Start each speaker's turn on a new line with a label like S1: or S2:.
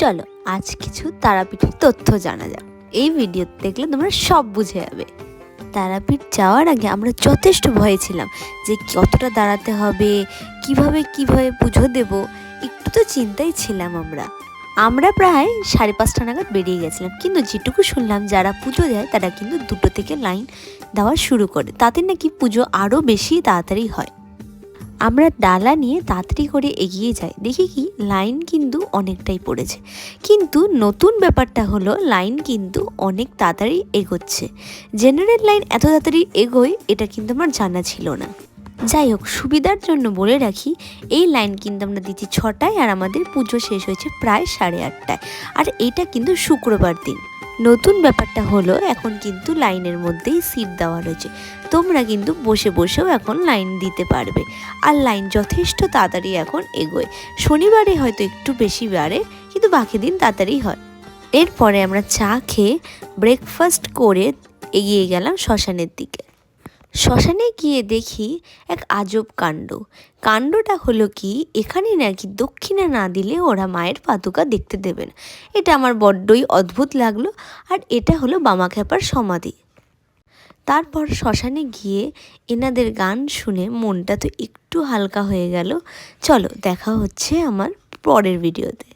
S1: চলো আজ কিছু তারাপীঠের তথ্য জানা যাক। এই ভিডিও দেখলে তোমরা সব বুঝে যাবে। তারাপীঠ যাওয়ার আগে আমরা যথেষ্ট ভয়ে ছিলাম যে কতটা দাঁড়াতে হবে, কিভাবে পুজো দেব, একটু তো চিন্তাই ছিলাম। আমরা প্রায় 5:30 নাগাদ বেরিয়ে গেছিলাম, কিন্তু যেটুকু শুনলাম যারা পুজো দেয় তারা কিন্তু 2টো থেকে লাইন দেওয়া শুরু করে, তাতে নাকি পুজো আরও বেশি তাড়াতাড়ি হয়। আমরা ডালা নিয়ে তাড়াতাড়ি করে এগিয়ে যাই, দেখি কি লাইন কিন্তু অনেকটাই পড়েছে। কিন্তু নতুন ব্যাপারটা হলো লাইন কিন্তু অনেক তাড়াতাড়ি এগোচ্ছে। জেনারেল লাইন এত তাড়াতাড়ি এগোয় এটা কিন্তু আমার জানা ছিল না। যাই হোক, সুবিধার জন্য বলে রাখি এই লাইন কিন্তু আমরা দিচ্ছি 6টায়, আর আমাদের পুজো শেষ হয়েছে প্রায় 8:30টায়। আর এটা কিন্তু শুক্রবার দিন। নতুন ব্যাপারটা হলো এখন কিন্তু লাইনের মধ্যেই সিট দেওয়া রয়েছে, তোমরা কিন্তু বসে বসেও এখন লাইন দিতে পারবে। আর লাইন যথেষ্ট তাড়াতাড়ি এখন এগোয়। শনিবারে হয়তো একটু বেশি বাড়ে, কিন্তু বাকি দিন তাড়াতাড়ি হয়। এরপরে আমরা চা খেয়ে ব্রেকফাস্ট করে এগিয়ে গেলাম শ্মশানের দিকে। শ্মশানে গিয়ে দেখি এক আজব কাণ্ডটা হলো কি, এখানে নাকি দক্ষিণা না দিলে ওরা মায়ের পাদুকা দেখতে দেবে না। এটা আমার বড্ডই অদ্ভুত লাগলো। আর এটা হলো বামাখ্যাপার সমাধি। তারপর শ্মশানে গিয়ে এনাদের গান শুনে মনটা তো একটু হালকা হয়ে গেল। চলো দেখা হচ্ছে আমার পরের ভিডিওতে।